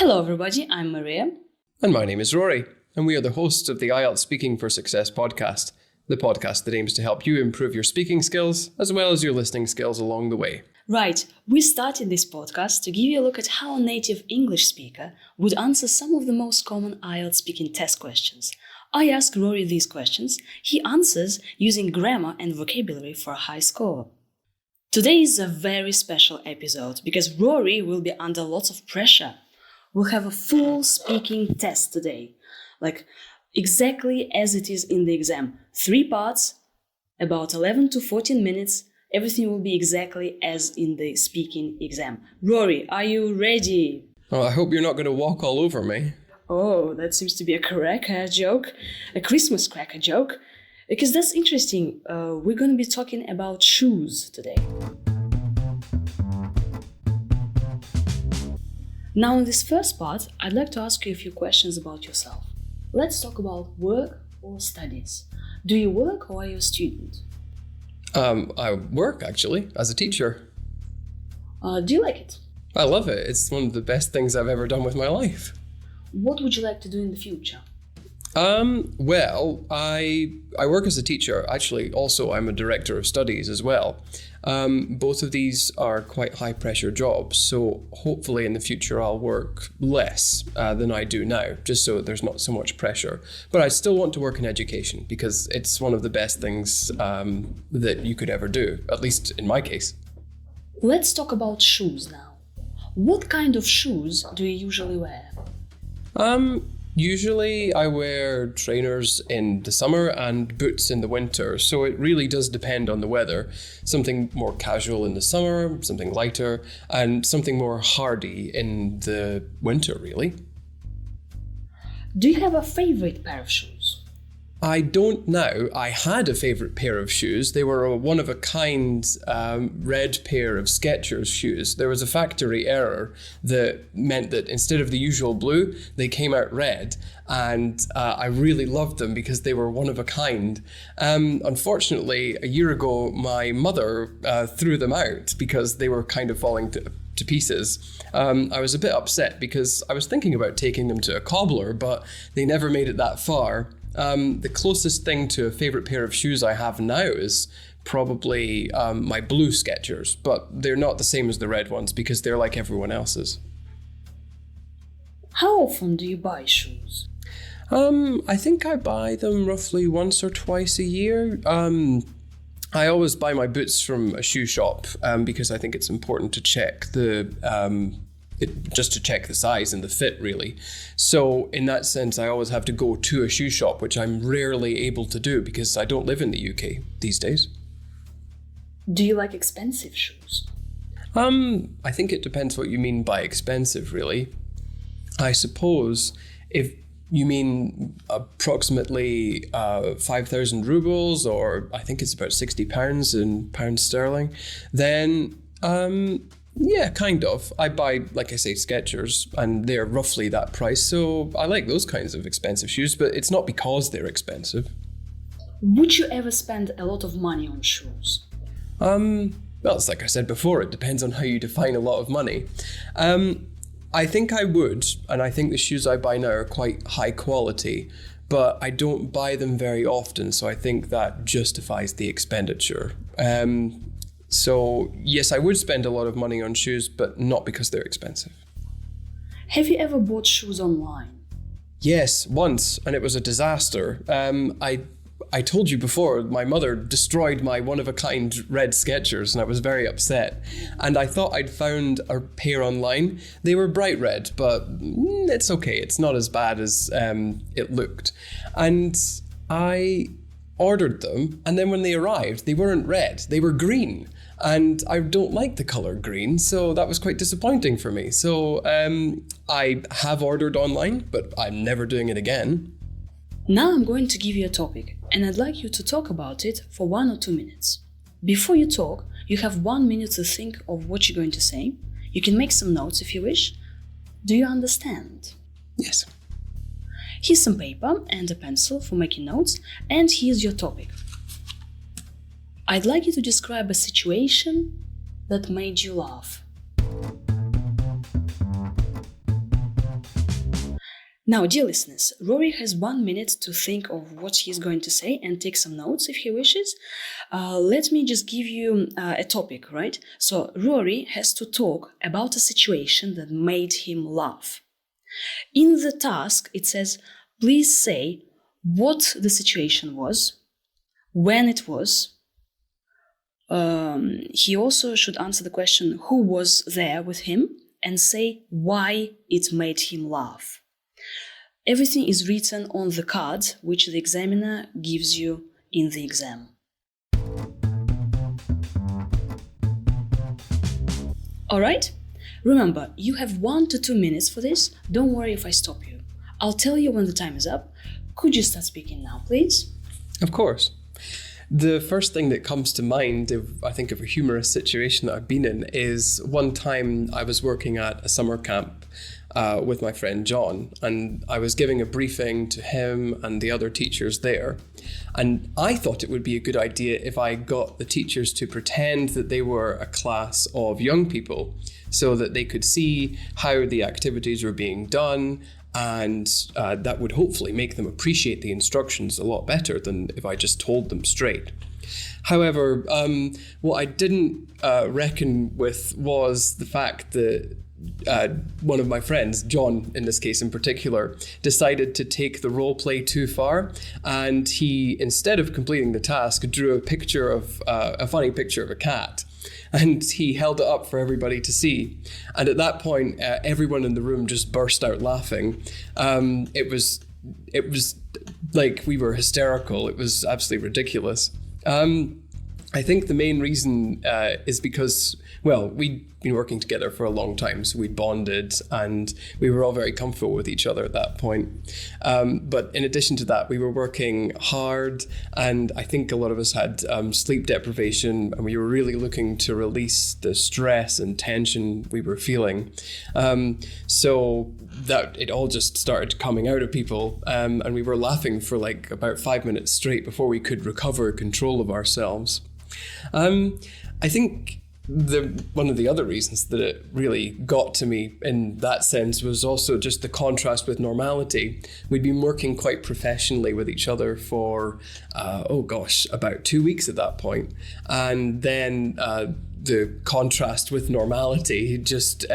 Hello everybody, I'm Maria. And my name is Rory, and we are the hosts of the IELTS Speaking for Success podcast, the podcast that aims to help you improve your speaking skills as well as your listening skills along the way. Right, we started this podcast to give you a look at how a native English speaker would answer some of the most common IELTS speaking test questions. I ask Rory these questions, he answers using grammar and vocabulary for a high score. Today is a very special episode because Rory will be under lots of pressure. We'll have a full speaking test today, like exactly as it is in the exam. 3 parts, about 11 to 14 minutes. Everything will be exactly as in the speaking exam. Rory, are you ready? Oh, I hope you're not going to walk all over me. Oh, that seems to be a cracker joke, a Christmas cracker joke, because that's interesting. We're going to be talking about shoes today. Now, in this first part, I'd like to ask you a few questions about yourself. Let's talk about work or studies. Do you work or are you a student? I work, actually, as a teacher. Do you like it? I love it. It's one of the best things I've ever done with my life. What would you like to do in the future? Well, I work as a teacher. Actually, also, I'm a director of studies as well. Both of these are quite high pressure jobs, so hopefully in the future I'll work less than I do now, just so there's not so much pressure. But I still want to work in education because it's one of the best things that you could ever do, at least in my case. Let's talk about shoes now. What kind of shoes do you usually wear? Usually I wear trainers in the summer and boots in the winter, so it really does depend on the weather. Something more casual in the summer, something lighter, and something more hardy in the winter, really. Do you have a favorite pair of shoes? I don't now. I had a favourite pair of shoes. They were a one-of-a-kind red pair of Skechers shoes. There was a factory error that meant that instead of the usual blue, they came out red. And I really loved them because they were one-of-a-kind. Unfortunately, a year ago, my mother threw them out because they were kind of falling to pieces. I was a bit upset because I was thinking about taking them to a cobbler, but they never made it that far. The closest thing to a favourite pair of shoes I have now is probably my blue Skechers, but they're not the same as the red ones because they're like everyone else's. How often do you buy shoes? I think I buy them roughly once or twice a year. I always buy my boots from a shoe shop because I think it's important to check just to check the size and the fit, really. So in that sense, I always have to go to a shoe shop, which I'm rarely able to do because I don't live in the UK these days. Do you like expensive shoes? I think it depends what you mean by expensive, really. I suppose if you mean approximately 5,000 rubles, or I think it's about £60 in pounds sterling, then yeah, kind of. I buy, like I say, Skechers, and they're roughly that price. So I like those kinds of expensive shoes, but it's not because they're expensive. Would you ever spend a lot of money on shoes? Well, it's like I said before, it depends on how you define a lot of money. I think I would, and I think the shoes I buy now are quite high quality, but I don't buy them very often, so I think that justifies the expenditure. So yes, I would spend a lot of money on shoes, but not because they're expensive. Have you ever bought shoes online? Yes, once, and it was a disaster. I told you before, my mother destroyed my one-of-a-kind red Skechers, and I was very upset. And I thought I'd found a pair online. They were bright red, but it's okay. It's not as bad as it looked. And I ordered them, and then when they arrived, they weren't red, they were green. And I don't like the colour green, so that was quite disappointing for me. So I have ordered online, but I'm never doing it again. Now I'm going to give you a topic, and I'd like you to talk about it for 1 or 2 minutes. Before you talk, you have 1 minute to think of what you're going to say. You can make some notes if you wish. Do you understand? Yes. Here's some paper and a pencil for making notes, and here's your topic. I'd like you to describe a situation that made you laugh. Now, dear listeners, Rory has 1 minute to think of what he's going to say and take some notes if he wishes. Let me just give you a topic, right? So, Rory has to talk about a situation that made him laugh. In the task, it says, please say what the situation was, when it was. He also should answer the question who was there with him and say why it made him laugh. Everything is written on the card which the examiner gives you in the exam. Alright? Remember, you have 1 to 2 minutes for this. Don't worry if I stop you. I'll tell you when the time is up. Could you start speaking now, please? Of course. The first thing that comes to mind, if I think of a humorous situation that I've been in, is one time I was working at a summer camp with my friend John, and I was giving a briefing to him and the other teachers there. And I thought it would be a good idea if I got the teachers to pretend that they were a class of young people so that they could see how the activities were being done, and that would hopefully make them appreciate the instructions a lot better than if I just told them straight. However, what I didn't reckon with was the fact that one of my friends, John in this case in particular, decided to take the role play too far, and he, instead of completing the task, drew a funny picture of a cat, and he held it up for everybody to see. And at that point, everyone in the room just burst out laughing. It was like we were hysterical. It was absolutely ridiculous. I think the main reason is because, well, we'd been working together for a long time, so we bonded and we were all very comfortable with each other at that point. But in addition to that, we were working hard, and I think a lot of us had sleep deprivation, and we were really looking to release the stress and tension we were feeling. So that it all just started coming out of people, and we were laughing for like about 5 minutes straight before we could recover control of ourselves. I think one of the other reasons that it really got to me in that sense was also just the contrast with normality. We'd been working quite professionally with each other for, about 2 weeks at that point. And then the contrast with normality just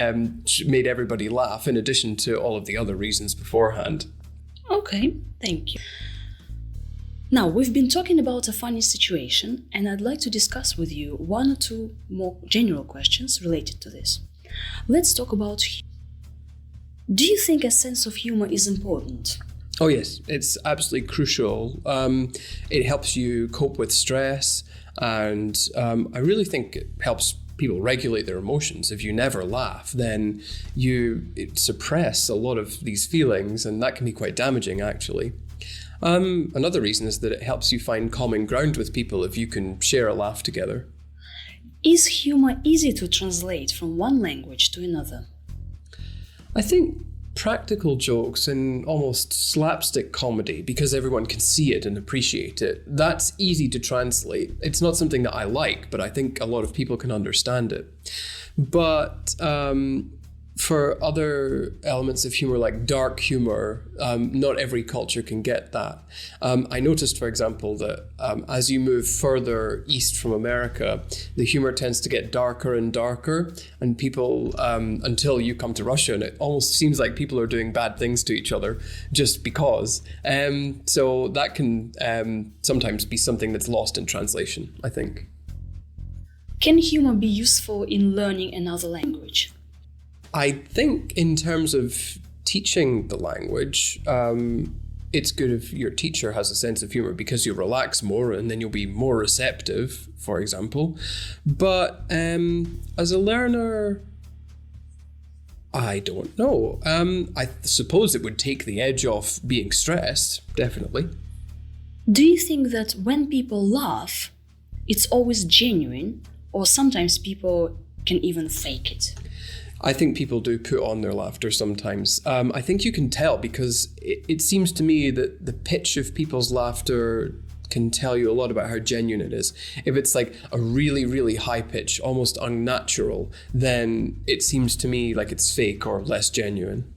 made everybody laugh, in addition to all of the other reasons beforehand. Okay, thank you. Now, we've been talking about a funny situation, and I'd like to discuss with you 1 or 2 more general questions related to this. Let's talk about humor. Do you think a sense of humor is important? Oh yes, it's absolutely crucial. It helps you cope with stress, and I really think it helps people regulate their emotions. If you never laugh, then you suppress a lot of these feelings, and that can be quite damaging actually. Another reason is that it helps you find common ground with people if you can share a laugh together. Is humor easy to translate from one language to another? I think practical jokes and almost slapstick comedy, because everyone can see it and appreciate it, that's easy to translate. It's not something that I like, but I think a lot of people can understand it. But for other elements of humor, like dark humor, not every culture can get that. I noticed, for example, that as you move further east from America, the humor tends to get darker and darker, and people, until you come to Russia, and it almost seems like people are doing bad things to each other just because. So that can sometimes be something that's lost in translation, I think. Can humor be useful in learning another language? I think in terms of teaching the language, it's good if your teacher has a sense of humor, because you'll relax more and then you'll be more receptive, for example. But as a learner, I don't know. I suppose it would take the edge off being stressed, definitely. Do you think that when people laugh, it's always genuine, or sometimes people can even fake it? I think people do put on their laughter sometimes. I think you can tell, because it seems to me that the pitch of people's laughter can tell you a lot about how genuine it is. If it's like a really, really high pitch, almost unnatural, then it seems to me like it's fake or less genuine.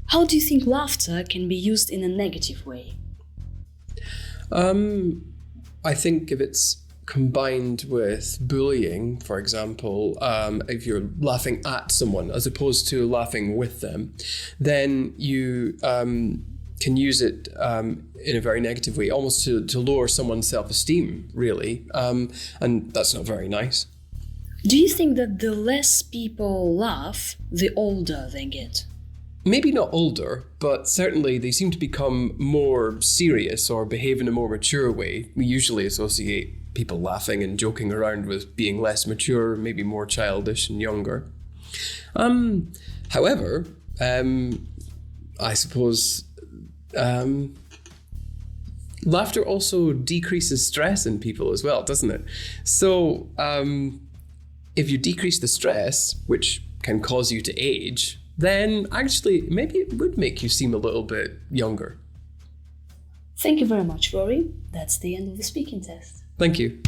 How do you think laughter can be used in a negative way? I think if it's combined with bullying, for example, if you're laughing at someone as opposed to laughing with them, then you can use it in a very negative way, almost to lower someone's self-esteem, really. And that's not very nice. Do you think that the less people laugh, the older they get? Maybe not older, but certainly they seem to become more serious or behave in a more mature way. We usually associate people laughing and joking around with being less mature, maybe more childish and younger. However, I suppose laughter also decreases stress in people as well, doesn't it? So if you decrease the stress, which can cause you to age, then actually maybe it would make you seem a little bit younger. Thank you very much, Rory. That's the end of the speaking test. Thank you.